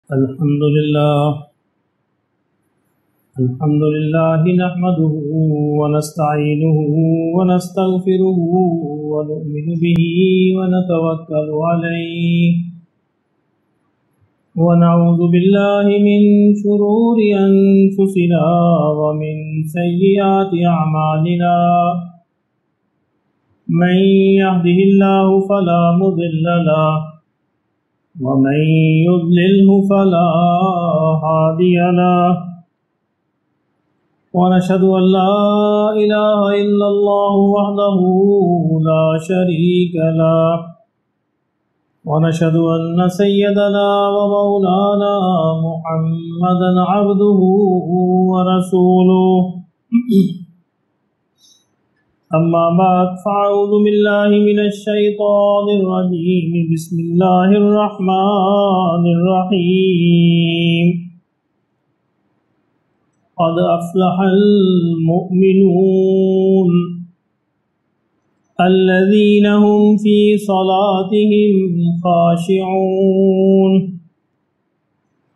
الحمد لله نحمده ونستعينه ونستغفره ونؤمن به ونتوكل عليه ونعوذ بالله من شرور أنفسنا ومن سيئات أعمالنا من يهده الله فلا مضل له ومن يضلله فلا هادي له ونشهد أن لا إله إلا الله وحده لا شريك له ونشهد أن سيدنا ومولانا محمدا عبده ورسوله أما بعد فأعوذ بالله من الشيطان الرجيم بسم الله الرحمن الرحيم قد أفلح المؤمنون الذين هم في صلاتهم خاشعون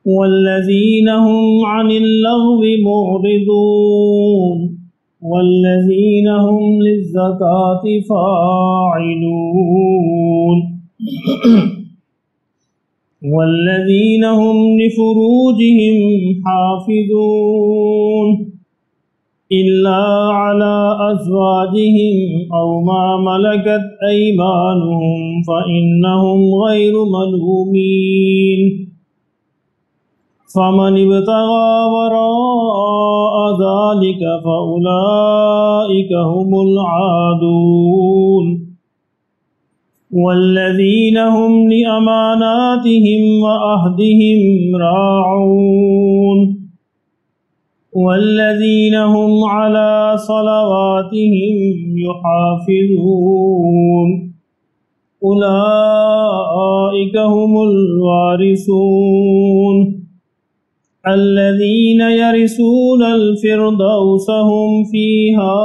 والذين هم عن اللغو معرضون والذين هم للزكاة فاعلون والذين هم لفروجهم حافظون إلا على أزواجهم أو ما ملكت أيمانهم فإنهم غير ملومين فمن ابتغى وراء ذلك فأولئك هم العادون والذين هم لأماناتهم وعهدهم راعون والذين هم على صلواتهم يحافظون أولئك هم الوارثون الذين يرثون الفردوس هم فيها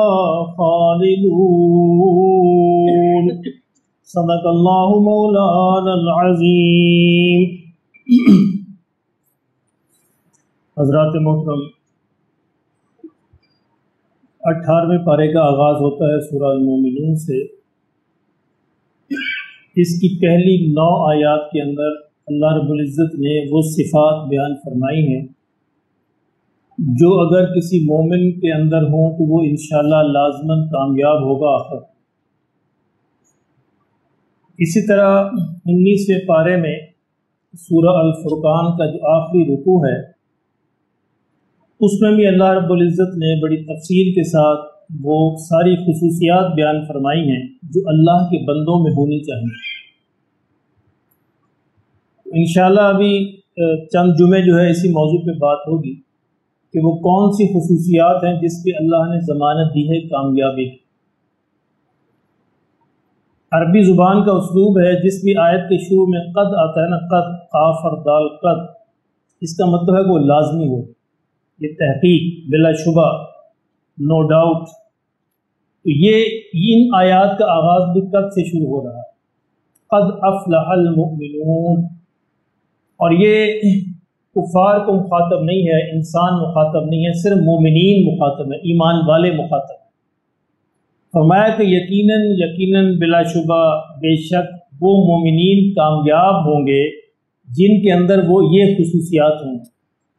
خالدون صدق اللہ مولانا العظیم۔ حضرات محترم، 18ویں پارے کا آغاز ہوتا ہے سورہ المومنون سے۔ اس کی پہلی 9 آیات کے اندر اللہ رب العزت نے وہ صفات بیان فرمائی ہیں جو اگر کسی مومن کے اندر ہوں تو وہ انشاءاللہ لازماً کامیاب ہوگا آخر۔ اسی طرح 19ویں پارے میں سورہ الفرقان کا جو آخری رکوع ہے اس میں بھی اللہ رب العزت نے بڑی تفصیل کے ساتھ وہ ساری خصوصیات بیان فرمائی ہیں جو اللہ کے بندوں میں ہونی چاہیے۔ انشاءاللہ ابھی چند جمعے جو ہے اسی موضوع پہ بات ہوگی کہ وہ کون سی خصوصیات ہیں جس پہ اللہ نے ضمانت دی ہے کامیابی کی۔ عربی زبان کا اسلوب ہے، جس بھی آیت کے شروع میں قد آتا ہے نا، قد، قاف اور دال، قد، اس کا مطلب ہے کہ وہ لازمی ہو، یہ تحقیق، بلا شبہ، نو ڈاؤٹ۔ تو یہ ان آیات کا آغاز بھی قد سے شروع ہو رہا ہے، قد افلح المؤمنون، اور یہ کفار کو مخاطب نہیں ہے، انسان مخاطب نہیں ہے، صرف مومنین مخاطب ہے، ایمان والے مخاطب۔ فرمایا کہ یقیناً بلا شبہ بے شک وہ مومنین کامیاب ہوں گے جن کے اندر وہ یہ خصوصیات ہوں۔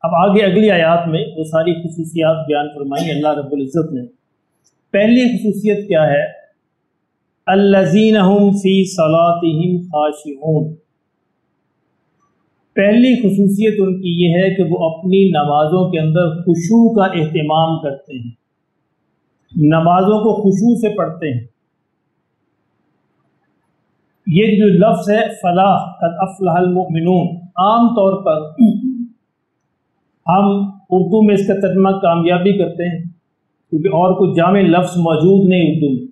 اب آگے اگلی آیات میں وہ ساری خصوصیات بیان فرمائی اللہ رب العزت نے۔ پہلی خصوصیت کیا ہے؟ الذین هم فی صلاتہم خاشعون۔ پہلی خصوصیت ان کی یہ ہے کہ وہ اپنی نمازوں کے اندر خشوع کا اہتمام کرتے ہیں، نمازوں کو خشوع سے پڑھتے ہیں۔ یہ جو لفظ ہے فلاح، قد افلح المؤمنون، عام طور پر ہم اردو میں اس کا ترجمہ کامیابی کرتے ہیں کیونکہ اور کوئی جامع لفظ موجود نہیں اردو میں،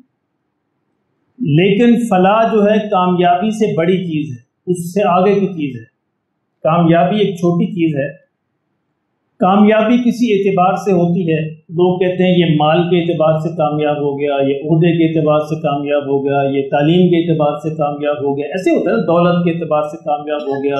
لیکن فلاح جو ہے کامیابی سے بڑی چیز ہے، اس سے آگے کی چیز ہے۔ کامیابی ایک چھوٹی چیز ہے، کامیابی کسی اعتبار سے ہوتی ہے، لوگ کہتے ہیں یہ مال کے اعتبار سے کامیاب ہو گیا، یہ عہدے کے اعتبار سے کامیاب ہو گیا، یہ تعلیم کے اعتبار سے کامیاب ہو گیا، ایسے ہوتا ہے دولت کے اعتبار سے کامیاب ہو گیا،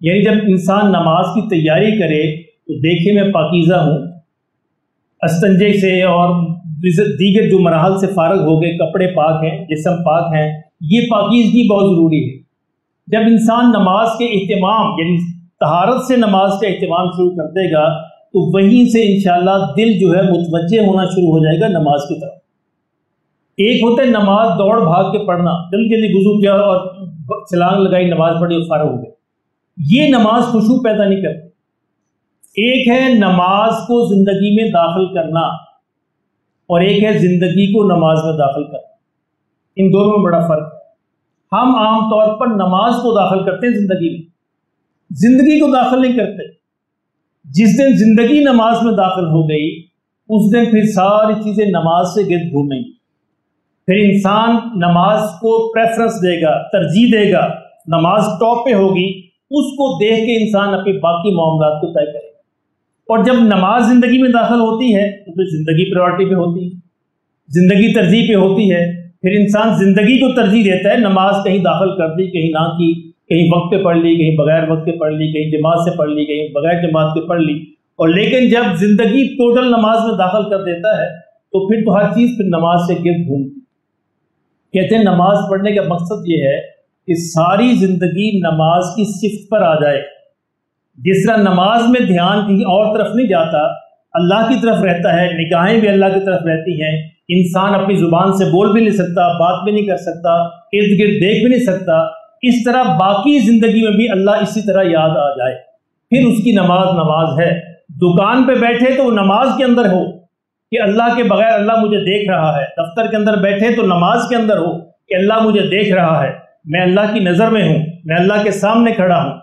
یعنی جب انسان نماز کی تیاری کرے تو دیکھے میں پاکیزہ ہوں، استنجے سے اور دیگر جو مراحل سے فارغ ہو گئے، کپڑے پاک ہیں، جسم پاک ہیں، یہ پاکیزگی بہت ضروری ہے۔ جب انسان نماز کے اہتمام یعنی طہارت سے نماز کا اہتمام شروع کر دے گا تو وہیں سے انشاءاللہ دل جو ہے متوجہ ہونا شروع ہو جائے گا نماز کی طرف۔ ایک ہوتا ہے نماز دوڑ بھاگ کے پڑھنا، جلدی جلدی وضو کیا اور چھلانگ لگائی، نماز پڑھی اور فارغ ہو گئے، یہ نماز خشوع پیدا نہیں کرتی۔ ایک ہے نماز کو زندگی میں داخل کرنا اور ایک ہے زندگی کو نماز میں داخل کرنا، ان دونوں میں بڑا فرق ہے۔ ہم عام طور پر نماز کو داخل کرتے ہیں زندگی میں، زندگی کو داخل نہیں کرتے۔ جس دن زندگی نماز میں داخل ہو گئی اس دن پھر ساری چیزیں نماز سے گرد گھومیں گی، پھر انسان نماز کو پریفرنس دے گا، ترجیح دے گا، نماز ٹاپ پہ ہوگی، اس کو دیکھ کے انسان اپنے باقی معاملات کو طے کرے گا۔ اور جب نماز زندگی میں داخل ہوتی ہے تو پھر زندگی پریورٹی پہ ہوتی ہے، زندگی ترجیح پہ ہوتی ہے، پھر انسان زندگی کو ترجیح دیتا ہے۔ نماز کہیں داخل کر دی، کہیں نہ کی، کہیں وقت پہ پڑھ لی، کہیں بغیر وقت کے پڑھ لی، کہیں جماعت سے پڑھ لی، کہیں بغیر جماعت کے پڑھ لی، اور لیکن جب زندگی ٹوٹل نماز میں داخل کر دیتا ہے تو پھر تو ہر چیز پھر نماز سے گرد گھومتی۔ کہتے ہیں نماز پڑھنے کا مقصد یہ ہے کہ ساری زندگی نماز کی صفت پر آ جائے۔ جس طرح نماز میں دھیان کہیں اور طرف نہیں جاتا، اللہ کی طرف رہتا ہے، نگاہیں بھی اللہ کی طرف رہتی ہیں، انسان اپنی زبان سے بول بھی نہیں سکتا، بات بھی نہیں کر سکتا، ارد گرد دیکھ بھی نہیں سکتا، اس طرح باقی زندگی میں بھی اللہ اسی طرح یاد آ جائے، پھر اس کی نماز نماز ہے۔ دکان پہ بیٹھے تو نماز کے اندر ہو کہ اللہ کے بغیر اللہ مجھے دیکھ رہا ہے، دفتر کے اندر بیٹھے تو نماز کے اندر ہو کہ اللہ مجھے دیکھ رہا ہے، میں اللہ کی نظر میں ہوں، میں اللہ کے سامنے کھڑا ہوں۔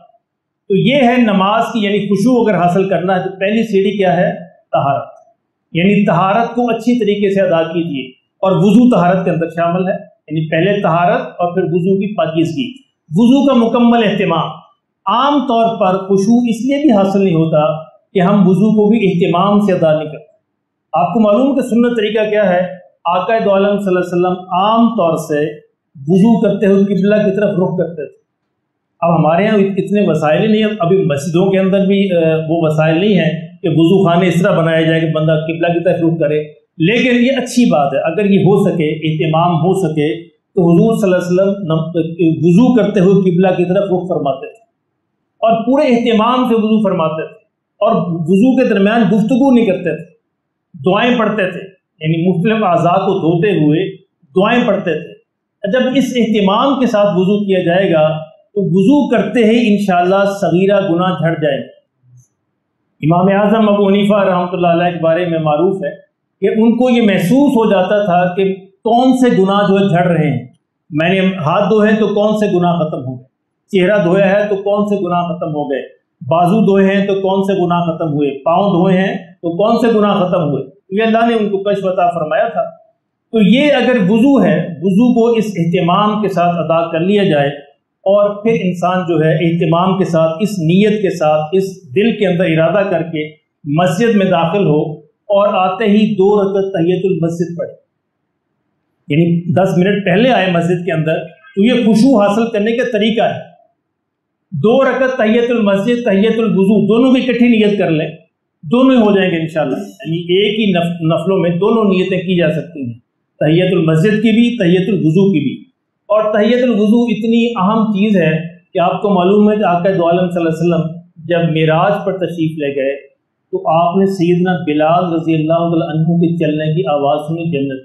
تو یہ ہے نماز کی یعنی خشوع اگر حاصل کرنا ہے تو پہلی سیڑھی کیا ہے؟ طہارت، یعنی طہارت کو اچھی طریقے سے ادا کیجیے، اور وضو طہارت کے اندر شامل ہے، یعنی پہلے طہارت اور پھر وضو کی پاکیزگی، وضو کا مکمل اہتمام۔ عام طور پر خشوع اس لیے بھی حاصل نہیں ہوتا کہ ہم وضو کو بھی اہتمام سے ادا نہیں کرتے۔ آپ کو معلوم ہے کہ سنت طریقہ کیا ہے؟ آقا دو عالم صلی اللہ علیہ وسلم عام طور سے وضو کرتے ہوئے قبلہ کی طرف رخ کرتے تھے۔ اب ہمارے یہاں اتنے وسائل ہی نہیں ہیں، ابھی مسجدوں کے اندر بھی وہ وسائل نہیں ہیں کہ وضو خانے اس طرح بنایا جائے کہ بندہ قبلہ کی طرف رخ کرے، لیکن یہ اچھی بات ہے اگر یہ ہو سکے، اہتمام ہو سکے تو حضور صلی اللہ علیہ وسلم وضو کرتے ہوئے قبلہ کی طرف رخ فرماتے تھے اور پورے اہتمام سے وضو فرماتے تھے، اور وضو کے درمیان گفتگو نہیں کرتے تھے، دعائیں پڑھتے تھے، یعنی مختلف اعضاء کو دھوتے ہوئے دعائیں پڑھتے تھے۔ جب اس اہتمام کے ساتھ وضو کیا جائے گا تو وضو کرتے ہی انشاءاللہ صغیرہ گناہ جھڑ جائیں گے۔ امام اعظم ابو حنیفہ رحمۃ اللہ علیہ کے بارے میں معروف ہے کہ ان کو یہ محسوس ہو جاتا تھا کہ کون سے گناہ جو ہے جھڑ رہے ہیں، میں نے ہاتھ دھوئے ہیں تو کون سے گناہ ختم ہو گئے، چہرہ دھویا ہے تو کون سے گناہ ختم ہو گئے، بازو دھوئے ہیں تو کون سے گناہ ختم ہوئے، پاؤں دھوئے ہیں تو کون سے گناہ ختم ہوئے، یہ اللہ نے ان کو کشف عطا فرمایا تھا۔ تو یہ اگر وضو ہے، وضو کو اس اہتمام کے ساتھ ادا کر لیا جائے اور پھر انسان جو ہے اہتمام کے ساتھ، اس نیت کے ساتھ، اس دل کے اندر ارادہ کر کے مسجد میں داخل ہو اور آتے ہی 2 رکعت تحیۃ المسجد پڑھے، یعنی 10 منٹ پہلے آئے مسجد کے اندر، تو یہ خشوع حاصل کرنے کا طریقہ ہے۔ 2 رکعت تحیۃ المسجد، تحیۃ الوضو دونوں کی اکٹھی نیت کر لیں، دونوں ہی ہو جائیں گے انشاءاللہ، یعنی ایک ہی نفلوں میں دونوں نیتیں کی جا سکتی ہیں، تحیۃ المسجد کی بھی، تحیۃ الوضو کی بھی۔ اور تحیۃ الوضو اتنی اہم چیز ہے کہ آپ کو معلوم ہے کہ آقا دو عالم صلی اللہ علیہ وسلم جب معراج پر تشریف لے گئے تو آپ نے سیدنا بلال رضی اللہ تعالیٰ عنہ کے چلنے کی آواز سنی جنت۔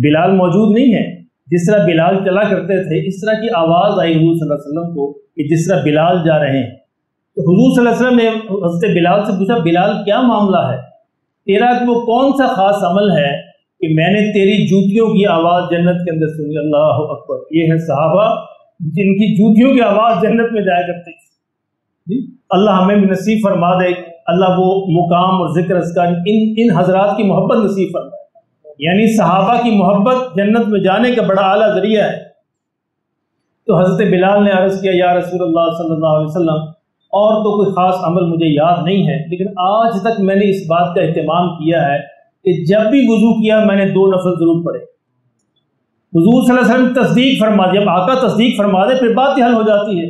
بلال موجود نہیں ہے، جس طرح بلال چلا کرتے تھے اس طرح کی آواز آئی حضور صلی اللہ علیہ وسلم کو کہ جس طرح بلال جا رہے ہیں۔ تو حضور صلی اللہ علیہ وسلم نے حضرت بلال سے پوچھا، بلال کیا معاملہ ہے تیرا، کہ وہ کون سا خاص عمل ہے کہ میں نے تیری جوتیوں کی آواز جنت کے اندر سنی؟ اللہ اکبر، یہ ہے صحابہ جن کی جوتیوں کی آواز جنت میں جایا کرتی تھی۔ اللہ ہمیں بھی نصیب فرما دے، اللہ وہ مقام اور ذکر اذکار ان حضرات کی محبت نصیب فرمائے، یعنی صحابہ کی محبت جنت میں جانے کا بڑا اعلیٰ ذریعہ ہے۔ تو حضرت بلال نے عرض کیا، یا رسول اللہ صلی اللہ علیہ وسلم، اور تو کوئی خاص عمل مجھے یاد نہیں ہے، لیکن آج تک میں نے اس بات کا اہتمام کیا ہے کہ جب بھی وضو کیا میں نے 2 نفل ضرور پڑھے۔ حضور صلی اللہ علیہ وسلم تصدیق فرما دے، جب آقا تصدیق فرما دے پھر بات ہی حل ہو جاتی ہے۔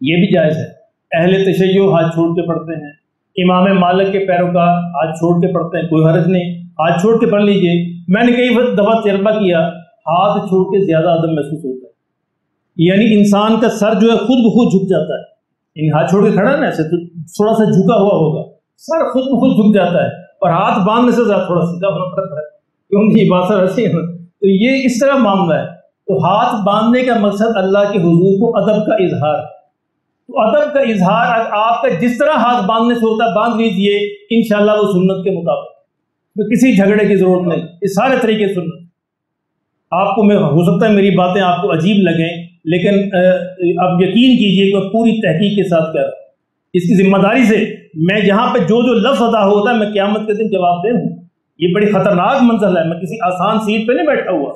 یہ بھی جائز ہے۔ اہل تشیع ہاتھ چھوڑ کے پڑھتے ہیں، امام مالک کے پیروکار ہاتھ چھوڑ کے پڑھتے ہیں، کوئی حرج نہیں، ہاتھ چھوڑ کے پڑھ لیجئے۔ میں نے کئی دفعہ تجربہ کیا، ہاتھ چھوڑ کے زیادہ ادب محسوس ہوتا ہے، یعنی انسان کا سر جو ہے خود بخود جھک جاتا ہے، یعنی ہاتھ چھوڑ کے کھڑا نا ایسے تو تھوڑا سا جھکا ہوا ہوگا، سر خود بخود جھک جاتا ہے، اور ہاتھ باندھنے سے زیادہ تھوڑا سیدھا ہونا پڑتا ہے، کیونکہ یہ بات ایسی ہے نا، تو یہ اس طرح معاملہ ہے۔ تو ہاتھ باندھنے کا مقصد اللہ کے حضور کو ادب کا اظہار، تو ادب کا اظہار آپ کا جس طرح ہاتھ باندھنے سے ہوتا ہے باندھ لیجئے، انشاءاللہ وہ سنت کے مطابق، تو کسی جھگڑے کی ضرورت نہیں، یہ سارے طریقے سنت۔ آپ کو ہو سکتا ہے میری باتیں آپ کو عجیب لگیں، لیکن اب یقین کیجئے کہ پوری تحقیق کے ساتھ کہہ رہا ہوں، اس کی ذمہ داری سے میں جہاں پہ جو لفظ ادا ہوتا ہے میں قیامت کے دن جواب دہ ہوں۔ یہ بڑی خطرناک منزل ہے، میں کسی آسان سیٹ پہ نہیں بیٹھا ہوا،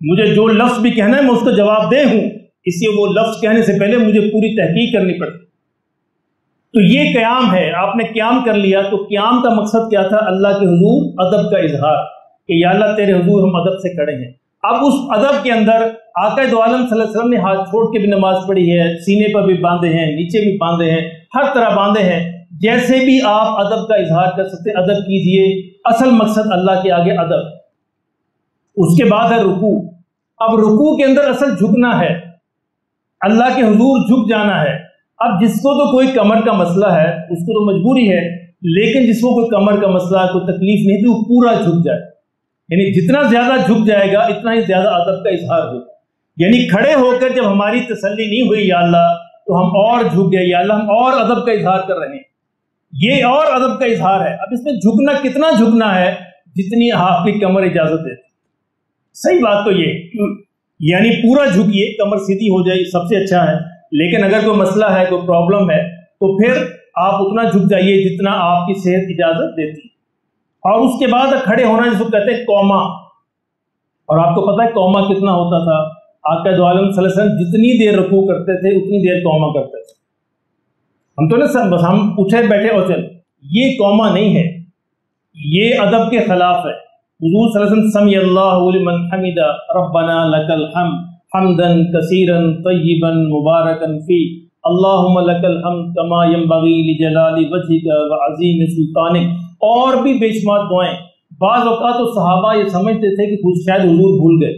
مجھے جو لفظ بھی کہنا ہے میں اس کا جواب دہ ہوں، اس لیے وہ لفظ کہنے سے پہلے مجھے پوری تحقیق کرنی پڑتی۔ تو یہ قیام ہے، آپ نے قیام کر لیا، تو قیام کا مقصد کیا تھا؟ اللہ کے حضور ادب کا اظہار، کہ یا اللہ تیرے حضور ہم ادب سے کھڑے ہیں۔ اب اس ادب کے اندر آقا دو عالم صلی اللہ علیہ وسلم نے ہاتھ چھوڑ کے بھی نماز پڑھی ہے، سینے پر بھی باندھے ہیں، نیچے بھی باندھے ہیں، ہر طرح باندھے ہیں، جیسے بھی آپ ادب کا اظہار کر سکتے، ادب کیجئے۔ اصل مقصد اللہ کے آگے ادب۔ اس کے بعد ہے رکوع۔ اب رکوع کے اندر اصل جھکنا ہے، اللہ کے حضور جھک جانا ہے۔ اب جس کو تو کوئی کمر کا مسئلہ ہے اس کو تو مجبوری ہے، لیکن جس کو کوئی کمر کا مسئلہ کوئی تکلیف نہیں تو وہ پورا جھک جائے، یعنی جتنا زیادہ جھک جائے گا اتنا ہی زیادہ ادب کا اظہار ہوگا۔ یعنی کھڑے ہو کر جب ہماری تسلی نہیں ہوئی یا اللہ تو ہم اور جھک گئے، یا اللہ ہم اور ادب کا اظہار کر رہے ہیں، یہ اور ادب کا اظہار ہے۔ اب اس میں جھکنا کتنا جھکنا ہے؟ جتنی آپ کی کمر اجازت دیتی۔ صحیح بات تو یہ، یعنی پورا جھکیے، کمر سیدھی ہو جائے سب سے اچھا ہے، لیکن اگر کوئی مسئلہ ہے، کوئی پرابلم ہے تو پھر آپ اتنا جھک جائیے جتنا آپ کی صحت اجازت دیتی۔ اور اس کے بعد کھڑے ہونا جس کو کہتے ہیں قوما، اور آپ کو پتہ ہے قوما کتنا ہوتا تھا؟ آقا دو عالم صلی اللہ علیہ وسلم جتنی دیر رکوع کرتے تھے اتنی دیر قوما کرتے تھے۔ ہم تو نہیں بس ہم اٹھے بیٹھے اور چل، یہ قوما نہیں ہے، یہ ادب کے خلاف ہے۔ حضور صلی اللہ علیہ وسلم سمی اللہ لمن حمدہ ربنا لک الحمد حمدا کثیرا طیبا مبارکا فی اللہم لک الحمد کما ینبغی لجلال وجہک وعظیم سلطانک، اور بھی بے شمار دعائیں۔ بعض اوقات تو صحابہ یہ سمجھتے تھے کہ شاید حضور بھول گئے،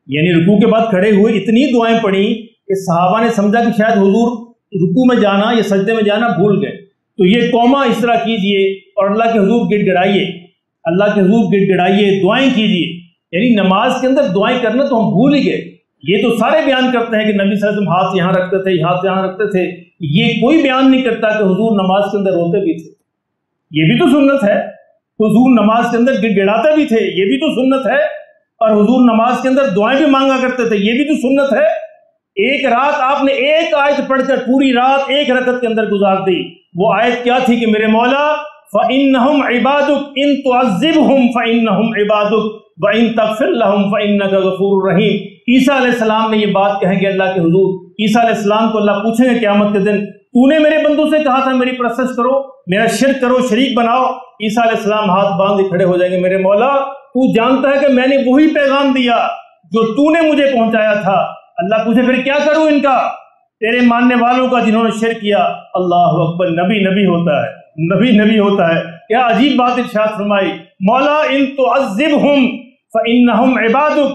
یعنی رکوع کے بعد کھڑے ہوئے اتنی دعائیں پڑھی کہ صحابہ نے سمجھا کہ شاید حضور رکوع میں جانا یا سجدے میں جانا بھول گئے۔ تو یہ قوما اس طرح کیجئے اور اللہ کے حضور گڑ گڑائیے، اللہ کے حضور گڑ گڑائیے، دعائیں کیجئے۔ یعنی نماز کے اندر دعائیں کرنا تو ہم بھول ہی گئے۔ یہ تو سارے بیان کرتے ہیں کہ نبی صلی اللہ علیہ وسلم ہاتھ یہاں رکھتے تھے، ہاتھ یہاں رکھتے تھے، یہ کوئی بیان نہیں کرتا کہ حضور نماز کے اندر روتے بھی تھے، یہ بھی تو سنت ہے۔ حضور نماز کے اندر گڑ گڑاتے بھی تھے، یہ بھی تو سنت ہے۔ اور حضور نماز کے اندر دعائیں بھی مانگا کرتے تھے، یہ بھی تو سنت ہے۔ ایک رات آپ نے ایک آیت پڑھ کر پوری رات ایک رکعت کے اندر گزار دی، وہ آیت کیا تھی کہ میرے مولا فَإِنَّهُمْ عِبَادُكَ إِن تُعَذِّبْهُمْ فَإِنَّهُمْ عِبَادُكَ وَإِن تَغْفِرْ لَهُمْ فَإِنَّكَ غَفُورٌ رَحِيمٌ۔ عیسیٰ علیہ السلام نے یہ بات کہیں گے اللہ کے حضور، عیسیٰ علیہ السلام کو اللہ پوچھیں گے قیامت کے دن، تو نے میرے بندوں سے کہا تھا میری پرستش کرو، میرا شرک کرو، شریک بناؤ۔ عیسیٰ علیہ السلام ہاتھ باندھ کے کھڑے ہو جائیں گے، میرے مولا تو جانتا ہے کہ میں نے وہی پیغام دیا جو تو نے مجھے پہنچایا تھا۔ اللہ پوچھے پھر کیا کروں ان کا، تیرے ماننے والوں کا جنہوں نے شرک کیا۔ اللہ اکبر، نبی نبی ہوتا ہے، نبی نبی ہوتا ہے۔ کیا عجیب بات ارشاد فرمائی، مولا ان تعذبہم فإنہم عبادک،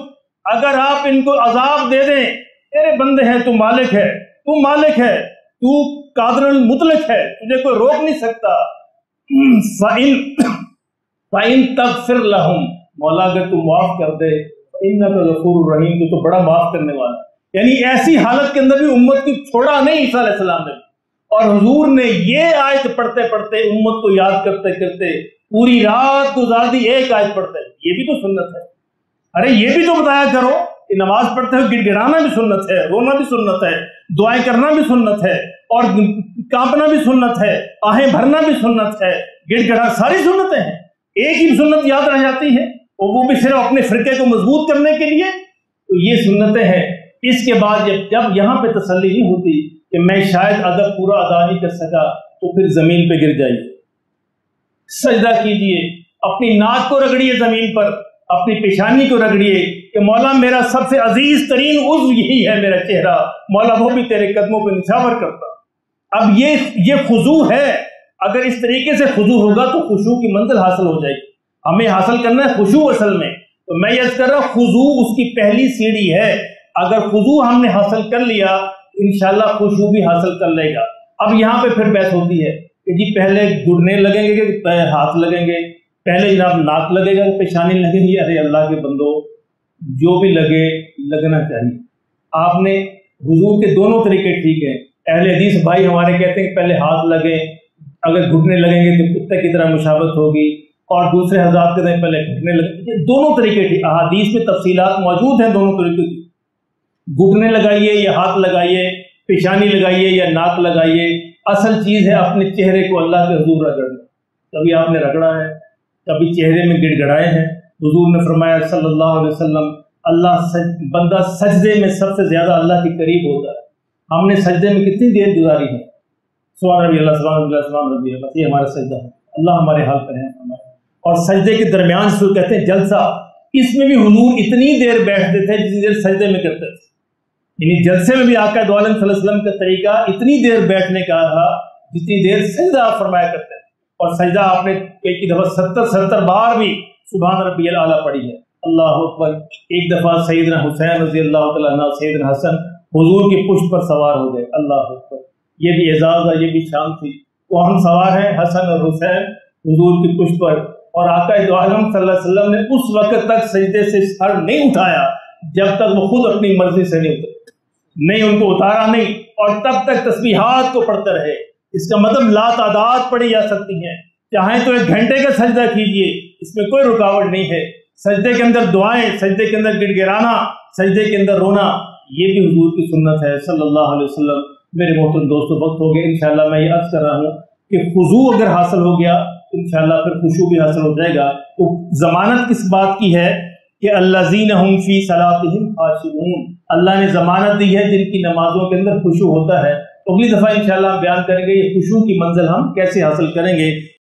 اگر آپ ان کو عذاب دے دیں، تیرے بندے ہیں، تو مالک ہے، تو مالک ہے، تو قادر المطلق ہے، تجھے کوئی روک نہیں سکتا۔ فَإِن تَغْفِرْ لَهُمْ، مولا اگر تو معاف کر دے، فَإِنَّكَ غَفُورٌ رَحِيمٌ، تو بڑا معاف کرنے والا۔ یعنی ایسی حالت کے اندر بھی امت کو چھوڑا نہیں عیسیٰ علیہ السلام نے، اور حضور نے یہ آیت پڑھتے پڑھتے امت کو یاد کرتے کرتے پوری رات گزار دی، ایک آیت پڑھتے۔ یہ بھی تو سنت ہے۔ ارے یہ بھی تو بتایا کرو کہ نماز پڑھتے ہوئے گڑ گڑانا بھی سنت ہے، رونا بھی سنت ہے، دعائیں کرنا بھی سنت ہے، اور کانپنا بھی سنت ہے، آہیں بھرنا بھی سنت ہے، گڑ گڑا ساری سنتیں ہیں۔ ایک ہی سنت یاد رہ جاتی ہے، اور وہ بھی صرف اپنے فرقے کو مضبوط کرنے کے لیے، تو یہ سنتیں ہیں۔ اس کے بعد جب یہاں پہ تسلی نہیں ہوتی کہ میں شاید ادب پورا ادا نہیں کر سکا، تو پھر زمین پہ گر جائیے، سجدہ کیجئے، اپنی ناک کو رگڑیے زمین پر، اپنی پیشانی کو رگڑیے کہ مولا میرا سب سے عزیز ترین عضو یہی ہے میرا چہرہ، مولا وہ بھی تیرے قدموں پہ نچھاور کرتا۔ اب یہ خضوع ہے، اگر اس طریقے سے خضوع ہوگا تو خشوع کی منزل حاصل ہو جائے گی۔ ہمیں حاصل کرنا ہے خشوع اصل میں، تو میں یہ کر رہا ہوں خضوع اس کی پہلی سیڑھی ہے۔ اگر خضوع ہم نے حاصل کر لیا انشاءاللہ خشوع بھی حاصل کر لے گا۔ اب یہاں پہ پھر بحث ہوتی ہے کہ جی پہلے گھٹنے لگیں گے کہ ہاتھ لگیں گے، پہلے جناب ناک لگے گا کہ پیشانی لگے گی؟ ارے اللہ کے بندو، جو بھی لگے لگنا چاہیے۔ آپ نے حضور کے دونوں طریقے ٹھیک ہیں۔ اہل حدیث بھائی ہمارے کہتے ہیں کہ پہلے ہاتھ لگے، اگر گھٹنے لگیں گے تو کتے کی طرح مشابت ہوگی، اور دوسرے حضرات کہتے ہیں پہلے گھٹنے لگے۔ دونوں طریقے ٹھیک، احادیث میں تفصیلات موجود ہیں دونوں طریقے کی۔ گھٹنے لگائیے یا ہاتھ لگائیے، پیشانی لگائیے یا ناک لگائیے، اصل چیز ہے اپنے چہرے کو اللہ کے حضور رگڑنا۔ کبھی آپ نے رگڑا ہے، کبھی چہرے میں گڑ گڑائے ہیں؟ حضور نے فرمایا صلی اللہ علیہ وسلم بندہ سجدے میں سب سے زیادہ اللہ کے قریب ہوتا ہے۔ ہم نے سجدے میں کتنی دیر گزاری ہے؟ سبحان ربی اللہ، سبحان اللہ، سبحان ربی اللہ، بس یہ ہمارا سجدہ ہے۔ اللہ ہمارے حال پر ہے ہمارے۔ اور سجدے کے درمیان سے کہتے ہیں جلسہ، اس میں بھی حضور اتنی دیر بیٹھتے تھے جتنی دیر سجدے میں کرتے تھے۔ یعنی جلسے میں بھی آقا دو عالم صلی اللہ علیہ وسلم کا طریقہ اتنی دیر بیٹھنے کا تھا جتنی دیر سجدہ آپ فرمایا کرتے ہیں۔ اور سجدہ آپ نے ایک دفعہ 70 بار بھی سبحان ربی الاعلیٰ پڑھی ہے۔ اللہ اکبر۔ ایک دفعہ سیدنا حسین رضی اللہ تعالیٰ عنہ، سیدنا حسن حضور کی پشت پر سوار ہو گئے۔ اللہ اکبر، یہ بھی اعزاز اور یہ بھی شان تھی۔ کون سوار ہیں؟ حسن اور حسین حضور کی پشت پر۔ اور آقا دو عالم صلی اللہ علیہ وسلم نے اس وقت تک سجدے سے سر نہیں اٹھایا جب تک وہ خود اپنی مرضی سے نہیں اترے، نہیں ان کو اتارا نہیں، اور تب تک تسبیحات کو پڑھتے رہے۔ اس کا مطلب لا تعداد پڑھی جا سکتی ہیں، چاہیں تو 1 گھنٹے کا سجدہ کیجئے، اس میں کوئی رکاوٹ نہیں ہے۔ سجدے کے اندر دعائیں، سجدے کے اندر گڑ گڑانا، سجدے کے اندر رونا، یہ بھی حضور کی سنت ہے صلی اللہ علیہ وسلم۔ میرے محترم دوستو، وقت ہو گیا، انشاءاللہ میں یہ عرض کر رہا ہوں کہ خضوع اگر حاصل ہو گیا انشاءاللہ پھر خشوع بھی حاصل ہو جائے گا۔ تو ضمانت کس بات کی ہے کہ الذین هم فی صلاتہم خاشعون، اللہ نے ضمانت دی ہے جن کی نمازوں کے اندر خشوع ہوتا ہے۔ اگلی دفعہ انشاءاللہ ہم بیان کریں گے یہ خشوع کی منزل ہم کیسے حاصل کریں گے۔